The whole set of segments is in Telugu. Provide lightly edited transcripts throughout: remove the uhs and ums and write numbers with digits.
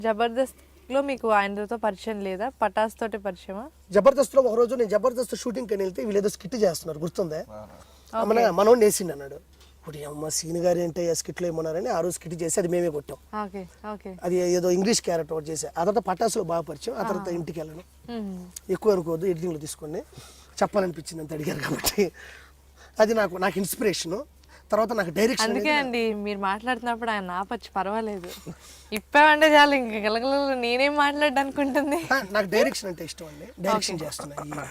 జబర్దస్త్ లో మీకు ఆయనతో పరిచయం లేదా? పటాస్ తోటి పరిచయమా? జబర్దస్త్ లో ఒక రోజు నేను జబర్దస్త్ షూటింగ్ కని వెళ్తే వీళ్ళు ఏదో స్కిట్ చేస్తున్నారు, గుర్తుందే? మనోడు వేసిండు అన్నాడు. ఇప్పుడు అమ్మ సీని గారు ఏంటి స్కిట్ లో ఏమన్నారని ఆ రోజు స్కిట్ చేసి అది మేమే కొట్టాం. అది ఏదో ఇంగ్లీష్ క్యారెక్టర్ ఒకటి చేసి ఆ తర్వాత పటాసులో బాగా పరిచయం. ఆ తర్వాత ఇంటికి వెళ్ళను, ఎక్కువ అనుకోవద్దు, ఎడిటింగ్ లో తీసుకొని చెప్పాలనిపించింది అంత అడిగారు కాబట్టి అది నాకు ఇన్స్పిరేషన్. తర్వాత నాకు డైరెక్షన్. అందుకే అండి మీరు మాట్లాడుతున్నప్పుడు ఆయన ఆపచ్చు, పర్వాలేదు. ఇప్పేవంటే చాలు, ఇంక గలగల నేనేం మాట్లాడడానికి ఉంటుంది. నాకు డైరెక్షన్ అంటే ఇష్టం అండి. డైరెక్షన్ చేస్తున్నా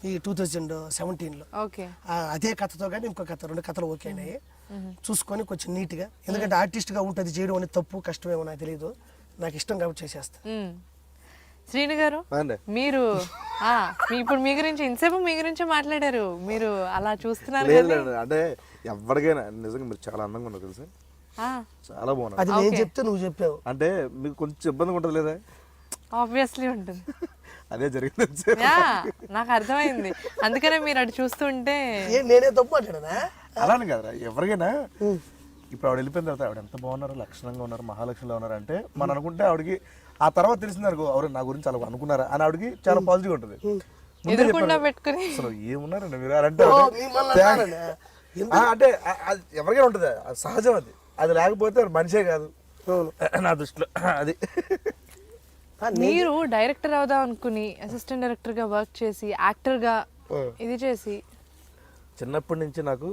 ఈ 2017లో. అదే కథతో కానీ ఇంకో కథ, 2 కథలు ఓకే అయినాయి. చూసుకొని కొంచెం నీట్గా, ఎందుకంటే ఆర్టిస్ట్గా ఉంటుంది చేయడం అనేది తప్పు కష్టమేమో నాకు తెలియదు, నాకు ఇష్టం కాబట్టి చేసేస్తా. శ్రీను గారు, మీరు ఇప్పుడు మీ గురించి ఇంతసేపు మీ గురించే మాట్లాడారు, మీరు అలా చూస్తున్నారు. అంటే ఎవరికైనా నిజంగా మీరు చాలా అందంగా ఉన్నారు తెలుసా, చాలా బాగున్నారు. అది నేను చెప్తే నువ్వు చెప్పావు అంటే మీకు కొంచెం ఇబ్బందిగా ఉంటుంది లేదా? ఆబ్వియస్లీ ఉంటుంది. అదే జరిగింది, నాకు అర్థమైంది. అందుకనే మీరు అటు చూస్తుంటే నేనే తప్పు మాట్లాడనా? అలానే కదరా, ఎవరికైనా ఇప్పుడు ఆవిడ వెళ్ళిపోయిన తర్వాత ఆవిడ ఎంత బాగున్నారు, లక్షణంగా ఉన్నారు, మహాలక్ష్మిలో ఉన్నారు అంటే మనం అనుకుంటే ఆవిడకి ఆ తర్వాత తెలిసింది అనుకో, ఎవరు నా గురించి అలా అనుకున్నారా అని ఆవిడకి చాలా పాజిటివ్ ఉంటుంది. అసలు ఏమున్నారండి మీరు అంటే అంటే ఎవరికైనా ఉంటుంది, అది సహజం, అది లేకపోతే మనిషే కాదు నా దృష్టిలో. అది మీరు డైరెక్టర్ అవుదాం అనుకుని అసిస్టెంట్ డైరెక్టర్ గా వర్క్ చేసి యాక్టర్ గా ఇది చేసి చిన్నప్పటి నుంచి నాకు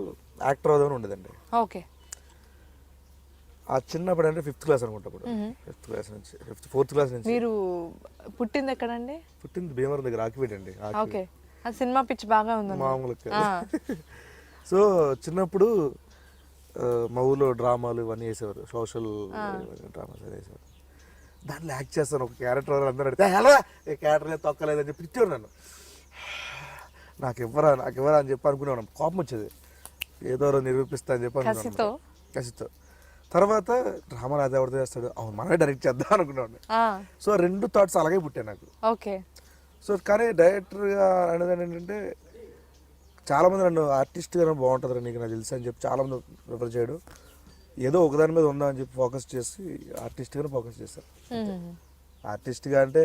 యాక్టర్ అవుదామని ఉండేదండి. ఓకే. ఆ చిన్నప్పుడు అంటే 5th క్లాస్ అనుకుంటా, 5th క్లాస్ నుంచి 4th క్లాస్ నుంచి. మీరు పుట్టింది ఎక్కడండి? పుట్టింది భీమవరం దగ్గర, ఆకివేట్ అండి. ఓకే. ఆ సినిమా పిచ్చి బాగా ఉంది మామూలుగా. సో చిన్నప్పుడు మా ఊళ్ళో డ్రామాలు ఇవన్నీ వేసేవారు, సోషల్ డ్రామాస్ వేసేవారు. దాంట్లో యాక్ట్ చేస్తాను, ఒక క్యారెక్టర్ అందరూ అడిగితే ఎలా ఏ క్యారెక్టర్ తొక్కలేదని చెప్పి ఇచ్చేవారు నన్ను. నాకు ఇవ్వరా అని చెప్పి అనుకునేవాడు, కోపం వచ్చేది, ఏదో నిరూపిస్తా అని చెప్పి అనుకున్నాను కసితో. తర్వాత డ్రామా రాజా ఎవరితో చేస్తాడు, అవును మనమే డైరెక్ట్ చేద్దాం అనుకున్నాను. సో 2 థాట్స్ అలాగే పుట్టాయి నాకు. ఓకే. సో కానీ డైరెక్టర్గా అనేది ఏంటంటే చాలామంది నన్ను ఆర్టిస్ట్గానే బాగుంటుంది నీకు నాకు తెలుసు అని చెప్పి చాలామంది ప్రిఫర్ చేయడం, ఏదో ఒకదాని మీద ఉందా అని చెప్పి ఫోకస్ చేసి ఆర్టిస్ట్గానే ఫోకస్ చేశాను. ఆర్టిస్ట్గా అంటే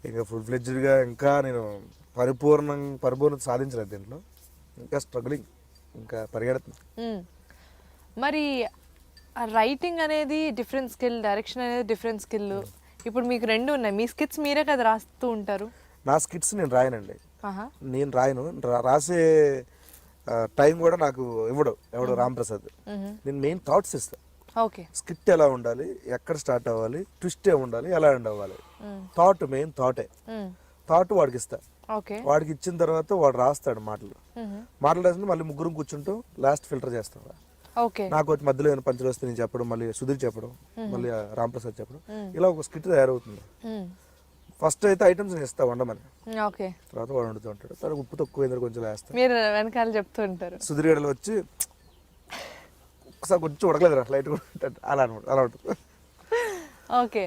ఇంకా ఫుల్ ఫ్లెడ్జ్డ్గా ఇంకా నేను పరిపూర్ణత సాధించలేదు దీంట్లో, ఇంకా స్ట్రగ్లింగ్, ఇంకా పరిగెడుతుంది. మరి రైటింగ్ అనేది డిఫరెంట్ స్కిల్, డైరెక్షన్ అనేది డిఫరెంట్ స్కిల్. ఇప్పుడు మీకు 2 ఉన్నాయి. మీ స్కిట్స్ మీరే కదా రాస్తూ ఉంటారు? నా స్కిట్స్ నేను రాయనండి, నేను రాయను. రాసే టైం కూడా నాకు ఎవడు రాంప్రసాద్. నేను మెయిన్ థాట్స్ ఇస్తాను. ఓకే. స్కిట్ ఎలా ఉండాలి, ఎక్కడ స్టార్ట్ అవ్వాలి, ట్విస్ట్ ఏ ఉండాలి, ఎలా ఎండ్ అవ్వాలి, మెయిన్ థాట్ వాడికి ఇస్తా. వాడికి ఇచ్చిన తర్వాత వాడు రాస్తాడు మాటలు రాసి మళ్ళీ ముగ్గురం కూర్చుంటూ లాస్ట్ ఫిల్టర్ చేస్తాం. నాకు వచ్చి మధ్యలో ఏమైనా పంచులు వస్తే నేను చెప్పడం, మళ్ళీ సుధీర్ చెప్పడం, మళ్ళీ రాంప్రసాద్ చెప్పడం, ఇలా ఒక స్కిట్ తయారవుతుంది. ఫస్ట్ అయితే ఐటమ్స్ నేను ఇస్తా వండమని, తర్వాత వాడు వండుతూ ఉంటాడు. తర్వాత ఉప్పు తక్కువ కొంచెం వేస్తా, మీరు వెనకాల చెప్తూ ఉంటారు. సుధీర్ గడలు వచ్చి ఒకసారి కొంచెం ఉడకలేదు లైట్ కూడా అలా ఉంటుంది. ఓకే.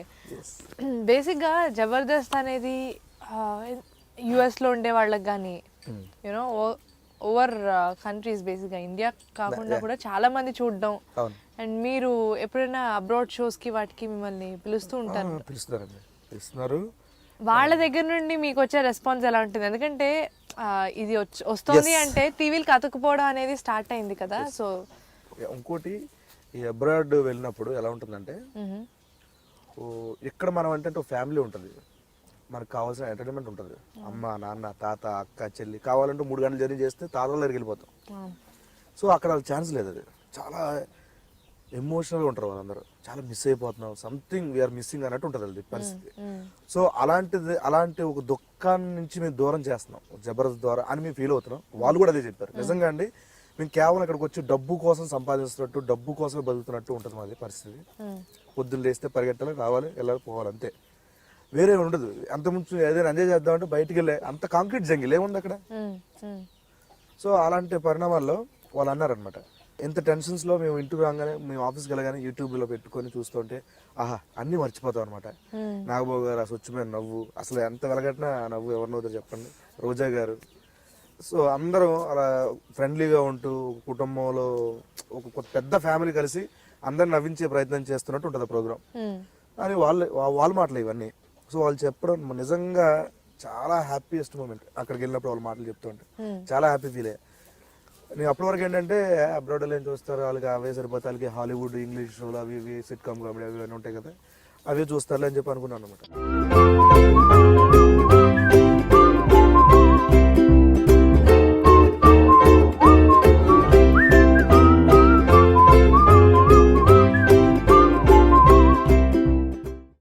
బేసిక్గా జబర్దస్త్ అనేది యుఎస్లో ఉండే వాళ్ళకి కానీ యూనో ఓవర్ కంట్రీస్, బేసిక్గా ఇండియా కాకుండా కూడా చాలా మంది చూడడం. అండ్ మీరు ఎప్పుడైనా అబ్రాడ్ షోస్కి వాటికి మిమ్మల్ని పిలుస్తూ ఉంటారు? పిలుస్తున్నారు. వాళ్ళ దగ్గర నుండి మీకు వచ్చే రెస్పాన్స్ ఎలా ఉంటుంది? ఎందుకంటే ఇది వస్తుంది అంటే టీవీలకు అతుక్కుపోవడం అనేది స్టార్ట్ అయింది కదా. సో ఇంకోటి, ఈ అబ్రాడ్ వెళ్ళినప్పుడు ఎలా ఉంటుందంటే, ఇక్కడ మనం అంటే ఒక ఫ్యామిలీ ఉంటుంది, మనకు కావాల్సిన ఎంటర్టైన్మెంట్ ఉంటుంది. అమ్మ నాన్న తాత అక్క చెల్లి కావాలంటే 3 గంటలు జర్నీ చేస్తే తాతల దగ్గరికి వెళ్ళిపోతాం. సో అక్కడ ఛాన్స్ లేదు. అది చాలా ఎమోషనల్గా ఉంటారు వాళ్ళందరూ, చాలా మిస్ అయిపోతున్నాం, సంథింగ్ వీఆర్ మిస్సింగ్ అన్నట్టు ఉంటుంది అది పరిస్థితి. సో అలాంటి ఒక దుఃఖాన్ని నుంచి మేము దూరం చేస్తున్నాం జబర్దస్త్ ద్వారా అని మేము ఫీల్ అవుతున్నాం. వాళ్ళు కూడా అదే చెప్పారు. నిజంగా అండి, మేము కేవలం ఇక్కడికి వచ్చి డబ్బు కోసం సంపాదిస్తున్నట్టు, డబ్బు కోసం బతుకుతున్నట్టు ఉంటుంది మాది పరిస్థితి. పొద్దున్న లేస్తే పరిగెట్టాలి, రావాలి, వెళ్ళాలి, పోవాలి, అంతే, వేరే ఉండదు. అంతకుముందు ఏదైనా ఎంజాయ్ చేద్దామంటే బయటికి వెళ్ళే అంత కాంక్రీట్ జంగిల్ ఏముంది అక్కడ. సో అలాంటి పరిణామాల్లో వాళ్ళు అన్నారనమాట, ఎంత టెన్షన్స్లో మేము ఇంటికి రాగానే, మేము ఆఫీస్కి వెళ్ళగానే యూట్యూబ్లో పెట్టుకొని చూస్తుంటే ఆహా అన్నీ మర్చిపోతాం అనమాట. నాగబాబు గారు ఆ స్వచ్ఛమైన నవ్వు, అసలు ఎంత వెలగట్టినా నవ్వు ఎవరు నవ్వుతారు చెప్పండి, రోజా గారు. సో అందరం అలా ఫ్రెండ్లీగా ఉంటూ కుటుంబంలో ఒక పెద్ద ఫ్యామిలీ కలిసి అందరు నవ్వించే ప్రయత్నం చేస్తున్నట్టు ఉంటుంది ప్రోగ్రామ్. అని వాళ్ళ మాటలు ఇవన్నీ. సో వాళ్ళు చెప్పడం నిజంగా చాలా హ్యాపీయెస్ట్ మూమెంట్. అక్కడికి వెళ్ళినప్పుడు వాళ్ళ మాటలు చెప్తుంటే చాలా హ్యాపీ ఫీల్ అయ్యా. నేను అప్పటి వరకు ఏంటంటే అబ్రాడ్ ఏం చూస్తారు, వాళ్ళకి అవే సరిపోతే, వాళ్ళకి హాలీవుడ్ ఇంగ్లీష్ షోలు అవి ఇవి సిట్ కామ్ కామెడీ అవి ఉంటాయి కదా, అవే చూస్తారులే అని చెప్పి అనుకున్నాను అనమాట.